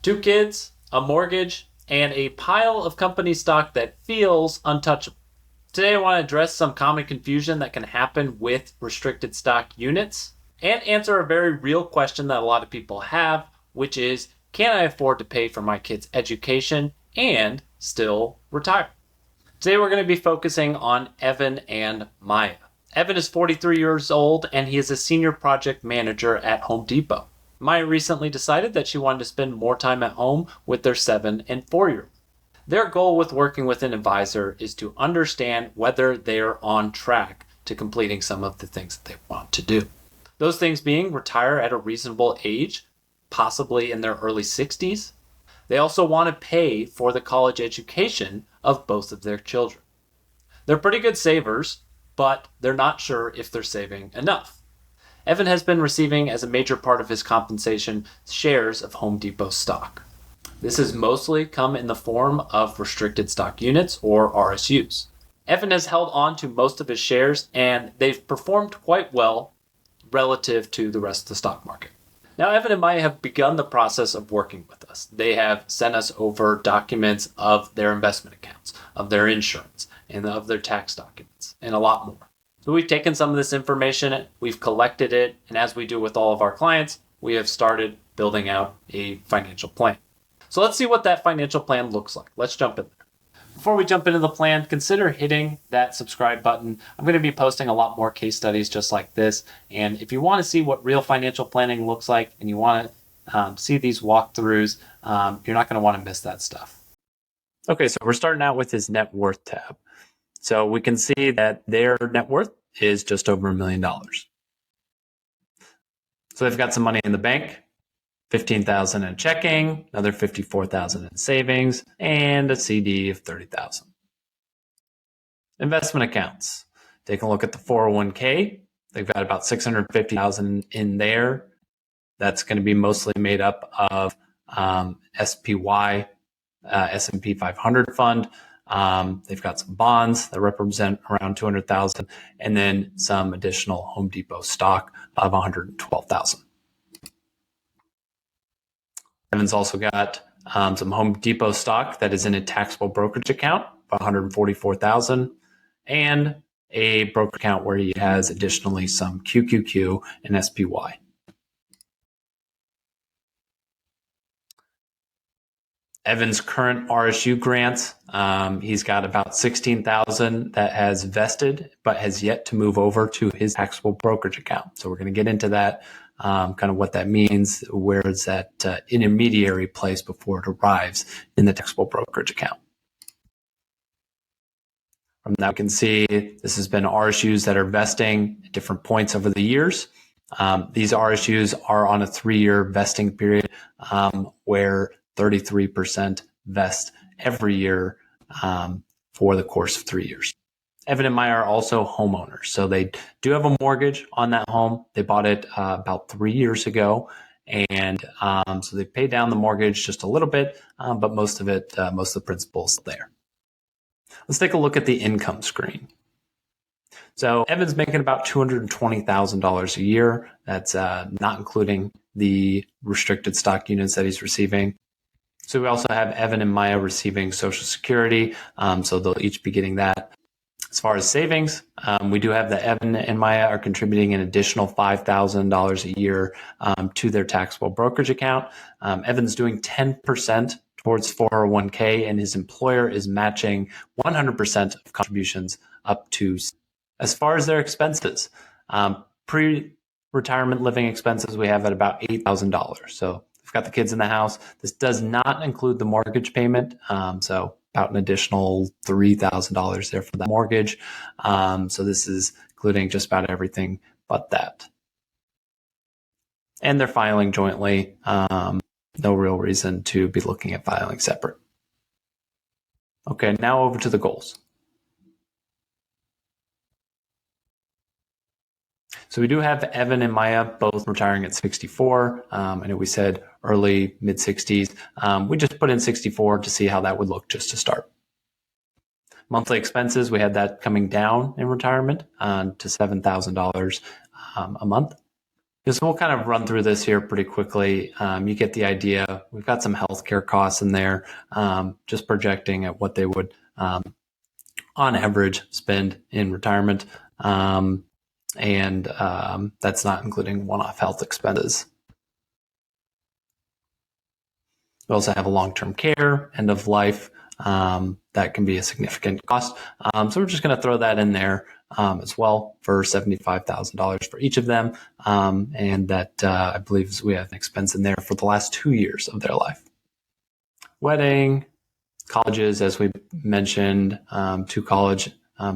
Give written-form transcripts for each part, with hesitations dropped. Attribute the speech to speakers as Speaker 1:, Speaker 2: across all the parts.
Speaker 1: 2 kids, a mortgage, and a pile of company stock that feels untouchable. Today I want to address some common confusion that can happen with restricted stock units and answer a very real question that a lot of people have, which is, can I afford to pay for my kids' education and still retire? Today we're going to be focusing on Evan and Maya. Evan is 43 years old and he is a senior project manager at Home Depot. Maya recently decided that she wanted to spend more time at home with their 7 and 4-year-old. Their goal with working with an advisor is to understand whether they're on track to completing some of the things that they want to do. Those things being retire at a reasonable age, possibly in their early 60s. They also want to pay for the college education of both of their children. They're pretty good savers, but they're not sure if they're saving enough. Evan has been receiving as a major part of his compensation shares of Home Depot stock. This has mostly come in the form of restricted stock units or RSUs. Evan has held on to most of his shares and they've performed quite well relative to the rest of the stock market. Now, Evan and Maya have begun the process of working with us. They have sent us over documents of their investment accounts, of their insurance, and of their tax documents, and a lot more. So we've taken some of this information, we've collected it, and as we do with all of our clients, we have started building out a financial plan. So let's see what that financial plan looks like. Let's jump in there. Before we jump into the plan, consider hitting that subscribe button. I'm going to be posting a lot more case studies just like this. And if you want to see what real financial planning looks like and you want to see these walkthroughs, you're not going to want to miss that stuff. Okay, so we're starting out with his net worth tab. So we can see that their net worth is just over $1 million. So they've got some money in the bank, $15,000 in checking, another $54,000 in savings, and a CD of $30,000. Investment accounts. Taking a look at the 401k, they've got about $650,000 in there. That's going to be mostly made up of SPY, S&P 500 fund. They've got some bonds that represent around $200,000, and then some additional Home Depot stock of $112,000. Evan's also got some Home Depot stock that is in a taxable brokerage account of $144,000, and a broker account where he has additionally some QQQ and SPY. Evan's current RSU grants, he's got about $16,000 that has vested, but has yet to move over to his taxable brokerage account. So we're going to get into that, kind of what that means, where is that intermediary place before it arrives in the taxable brokerage account. From that, we can see this has been RSUs that are vesting at different points over the years. These RSUs are on a 3-year vesting period, where 33% vest every year for the course of 3 years. Evan and Maya are also homeowners. So they do have a mortgage on that home. They bought it about 3 years ago. And so they paid down the mortgage just a little bit, but most of the principal is there. Let's take a look at the income screen. So Evan's making about $220,000 a year. That's not including the restricted stock units that he's receiving. So we also have Evan and Maya receiving Social Security, so they'll each be getting that. As far as savings, we do have that Evan and Maya are contributing an additional $5,000 a year to their taxable brokerage account. Evan's doing 10% towards 401k, and his employer is matching 100% of contributions up to. As far as their expenses, pre-retirement living expenses, we have at about $8,000. So we've got the kids in the house. This does not include the mortgage payment. So about an additional $3,000 there for the mortgage. So this is including just about everything but that. And they're filing jointly. No real reason to be looking at filing separate. Okay, now over to the goals. So we do have Evan and Maya both retiring at 64. I know we said early, mid-60s. We just put in 64 to see how that would look just to start. Monthly expenses, we had that coming down in retirement to $7,000 a month. So we'll kind of run through this here pretty quickly. You get the idea. We've got some healthcare costs in there, just projecting at what they would, on average, spend in retirement. And that's not including one-off health expenses. We also have a long-term care, end of life. That can be a significant cost. So we're just going to throw that in there as well for $75,000 for each of them. And that I believe we have an expense in there for the last 2 years of their life. Wedding, colleges, as we mentioned, 2 college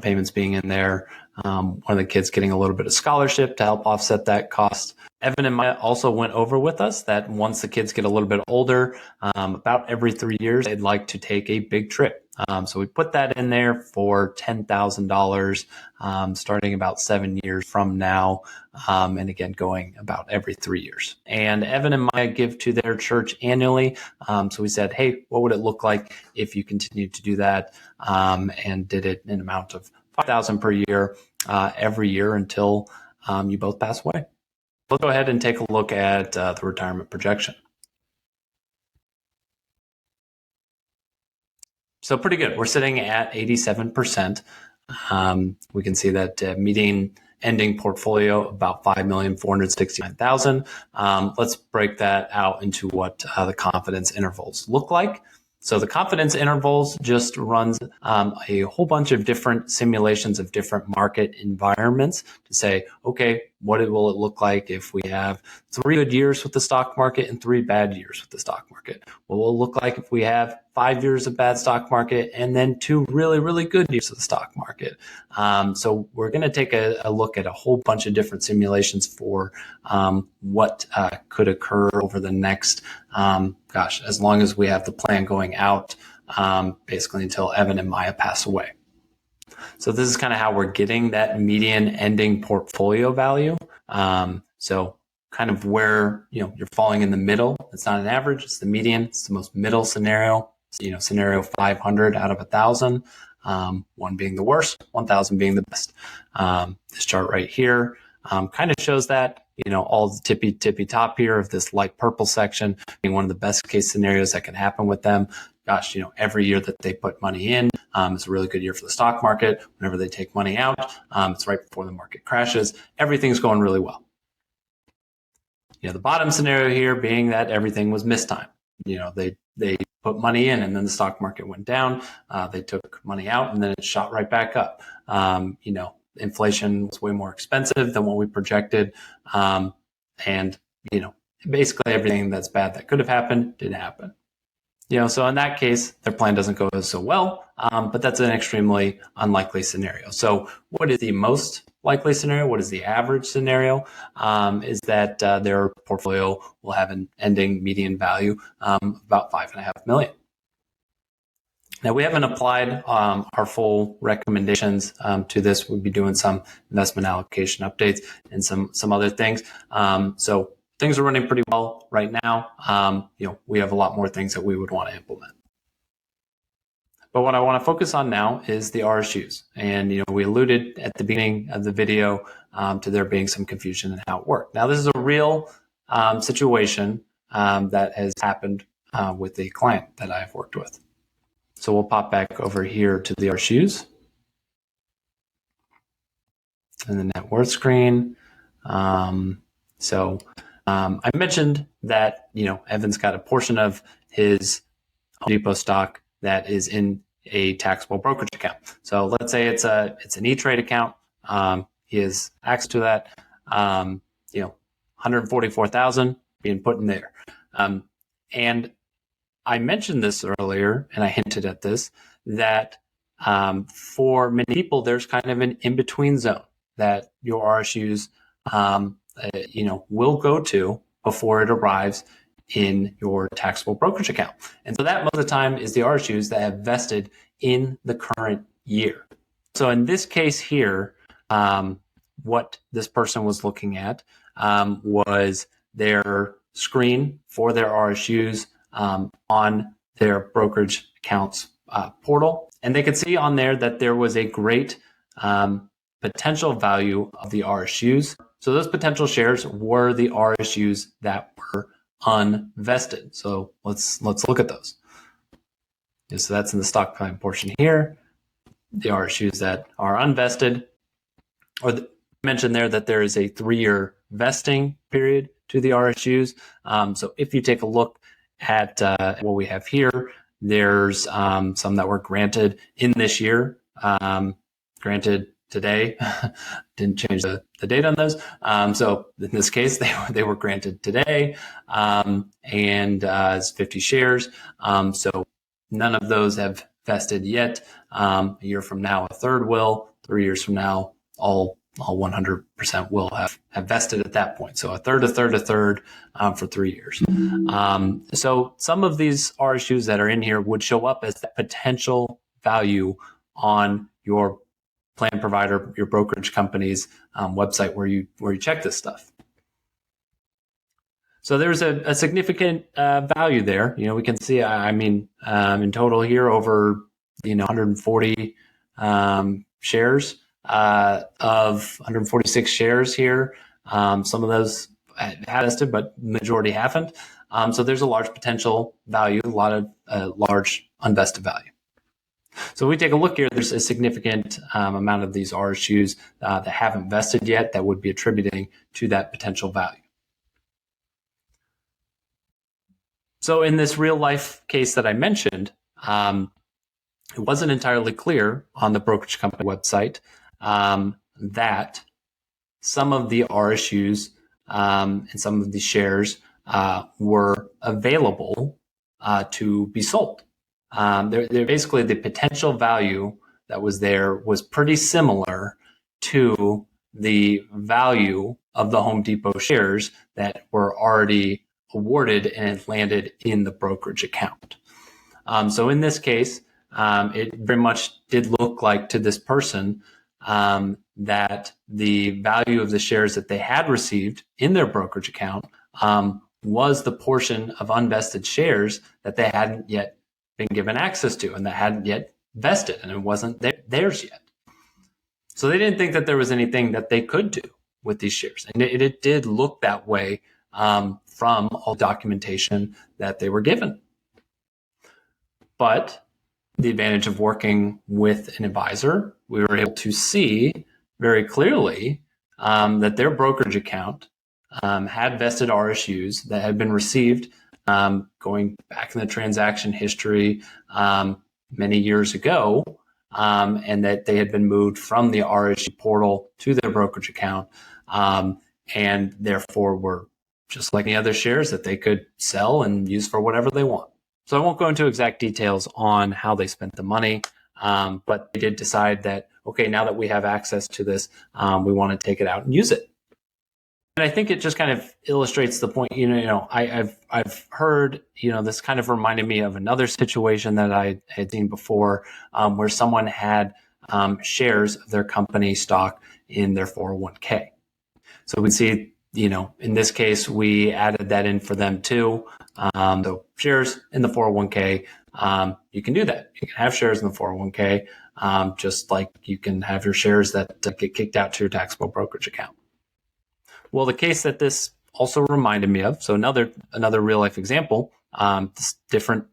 Speaker 1: payments being in there. One of the kids getting a little bit of scholarship to help offset that cost. Evan and Maya also went over with us that once the kids get a little bit older, about every 3 years, they'd like to take a big trip. So we put that in there for $10,000, starting about 7 years from now. And again, going about every 3 years. And Evan and Maya give to their church annually. So we said, hey, what would it look like if you continued to do that and did it in an amount of $5,000 per year every year until you both pass away? Let's go ahead and take a look at the retirement projection. So pretty good. We're sitting at 87%. We can see that median ending portfolio about $5,469,000. Let's break that out into what the confidence intervals look like. So the confidence intervals just runs a whole bunch of different simulations of different market environments to say, okay, what will it look like if we have 3 good years with the stock market and 3 bad years with the stock market? What will it look like if we have 5 years of bad stock market and then 2 really, really good years of the stock market? So we're going to take a look at a whole bunch of different simulations for what could occur over the next, as long as we have the plan going out, basically until Evan and Maya pass away. So this is kind of how we're getting that median ending portfolio value. So kind of where, you're falling in the middle. It's not an average, it's the median. It's the most middle scenario. So, scenario 500 out of 1,000, 1 being the worst, 1,000 being the best. This chart right here kind of shows that, all the tippy top here of this light purple section being one of the best case scenarios that can happen with them. Gosh, every year that they put money in, it's a really good year for the stock market. Whenever they take money out, it's right before the market crashes. Everything's going really well. The bottom scenario here being that everything was mistimed. They put money in and then the stock market went down. They took money out and then it shot right back up. Inflation was way more expensive than what we projected. And basically everything that's bad that could have happened didn't happen. So in that case, their plan doesn't go so well, but that's an extremely unlikely scenario. So what is the most likely scenario? What is the average scenario? Is that their portfolio will have an ending median value about $5.5 million. Now, we haven't applied our full recommendations to this. We'll be doing some investment allocation updates and some other things. So things are running pretty well right now. We have a lot more things that we would want to implement. But what I want to focus on now is the RSUs. And, we alluded at the beginning of the video to there being some confusion in how it worked. Now, this is a real situation that has happened with a client that I've worked with. So we'll pop back over here to the RSUs and the net worth screen. I mentioned that, Evan's got a portion of his Home Depot stock that is in a taxable brokerage account. So let's say it's an E-Trade account. He has access to that. 144,000 being put in there. And I mentioned this earlier, and I hinted at this, that for many people, there's kind of an in-between zone that your RSUs, will go to before it arrives in your taxable brokerage account. And so that most of the time is the RSUs that have vested in the current year. So in this case here, what this person was looking at was their screen for their RSUs on their brokerage accounts portal. And they could see on there that there was a great potential value of the RSUs So those potential shares were the RSUs that were unvested. So let's look at those. So that's in the stock plan portion here. The RSUs that are unvested, or mentioned there that there is a 3-year vesting period to the RSUs. So if you take a look at what we have here, there's some that were granted in this year, granted today. Didn't change the date on those. So in this case, they were granted today, and it's 50 shares. So none of those have vested yet. A year from now, a third will. 3 years from now, all 100% will have vested at that point. So a third for 3 years. So some of these RSUs that are in here would show up as that potential value on your plan provider, your brokerage company's website where you check this stuff. So there's a significant value there. We can see, in total here over 140 shares of 146 shares here. Some of those have vested, but majority haven't. So there's a large potential value, a lot of large unvested value. So we take a look here, there's a significant amount of these RSUs that haven't vested yet that would be attributing to that potential value. So in this real life case that I mentioned, it wasn't entirely clear on the brokerage company website that some of the RSUs and some of the shares were available to be sold. They're basically, the potential value that was there was pretty similar to the value of the Home Depot shares that were already awarded and landed in the brokerage account. So in this case, it very much did look like to this person that the value of the shares that they had received in their brokerage account was the portion of unvested shares that they hadn't yet been given access to and that hadn't yet vested, and it wasn't theirs yet. So they didn't think that there was anything that they could do with these shares. And it did look that way from all documentation that they were given. But the advantage of working with an advisor, we were able to see very clearly that their brokerage account had vested RSUs that had been received going back in the transaction history many years ago, and that they had been moved from the RSU portal to their brokerage account, and therefore were just like any other shares that they could sell and use for whatever they want. So I won't go into exact details on how they spent the money, but they did decide that, okay, now that we have access to this, we want to take it out and use it. And I think it just kind of illustrates the point. I've heard, this kind of reminded me of another situation that I had seen before, where someone had shares of their company stock in their 401k. So we see, in this case, we added that in for them too. The shares in the 401k, you can do that. You can have shares in the 401k, just like you can have your shares that get kicked out to your taxable brokerage account. Well, the case that this also reminded me of, so another real life example, different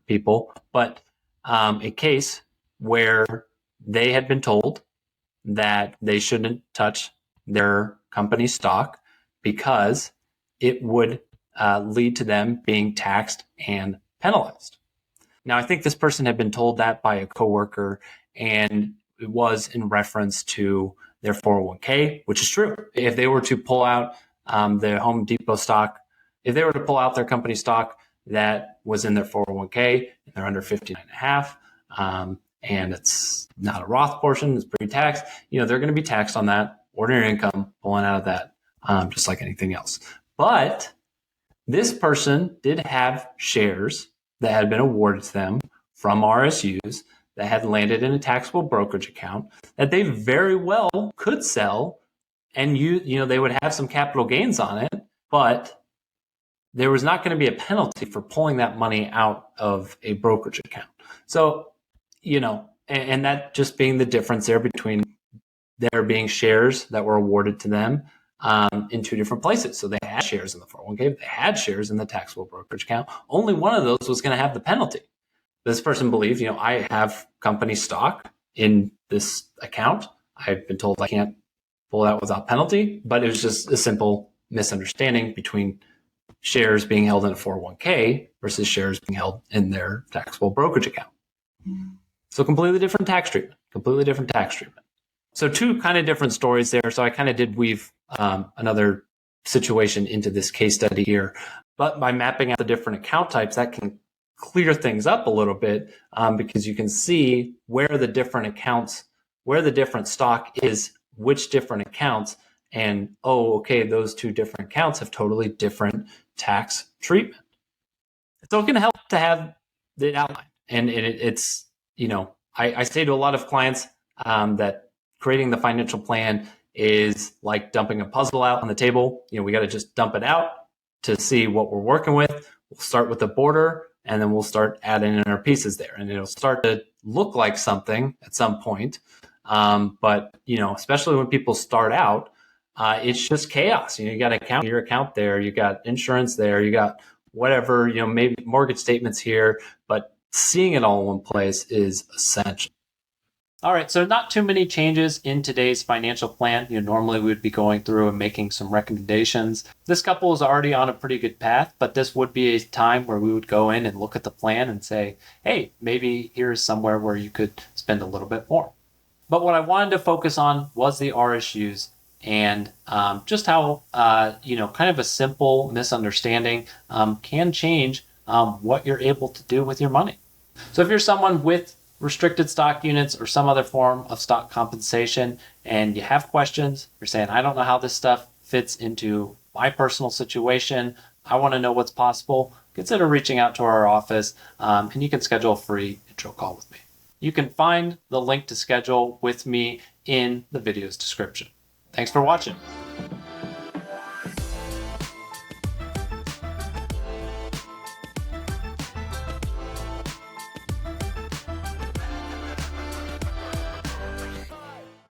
Speaker 1: people, but a case where they had been told that they shouldn't touch their company stock because it would lead to them being taxed and penalized. Now, I think this person had been told that by a coworker, and it was in reference to their 401k, which is true. If they were to pull out the Home Depot stock, if they were to pull out their company stock that was in their 401k, and they're under 59.5, and it's not a Roth portion, it's pre-tax, they're going to be taxed on that ordinary income pulling out of that, just like anything else. But this person did have shares that had been awarded to them from RSUs that had landed in a taxable brokerage account that they very well could sell, and they would have some capital gains on it, but there was not going to be a penalty for pulling that money out of a brokerage account. So, and that just being the difference there between there being shares that were awarded to them
Speaker 2: in two different places. So they had shares in the 401k, they had shares in the taxable brokerage account. Only one of those was going to have the penalty. This person believed, I have company stock in this account. I've been told I can't pull it out without penalty, but it was just a simple misunderstanding between shares being held in a 401k versus shares being held in their taxable brokerage account. So completely different tax treatment. So two kind of different stories there. So I kind of did weave another situation into this case study here. But by mapping out the different account types, that can clear things up a little bit because you can see where the different accounts, where the different stock is, which different accounts, and okay, those two different accounts have totally different tax treatment. So it can help to have it outlined. And it's, I say to a lot of clients that creating the financial plan is like dumping a puzzle out on the table. We got to just dump it out to see what we're working with. We'll start with the border, and then we'll start adding in our pieces there. And it'll start to look like something at some point. But, especially when people start out, it's just chaos. You got your account there, you got insurance there, you got whatever, maybe mortgage statements here, but seeing it all in one place is essential.
Speaker 1: All right, so not too many changes in today's financial plan. Normally we would be going through and making some recommendations. This couple is already on a pretty good path, but this would be a time where we would go in and look at the plan and say, hey, maybe here's somewhere where you could spend a little bit more. But what I wanted to focus on was the RSUs and just how, kind of a simple misunderstanding can change what you're able to do with your money. So if you're someone with restricted stock units or some other form of stock compensation and you have questions, you're saying, I don't know how this stuff fits into my personal situation, I want to know what's possible, consider reaching out to our office and you can schedule a free intro call with me. You can find the link to schedule with me in the video's description. Thanks for watching.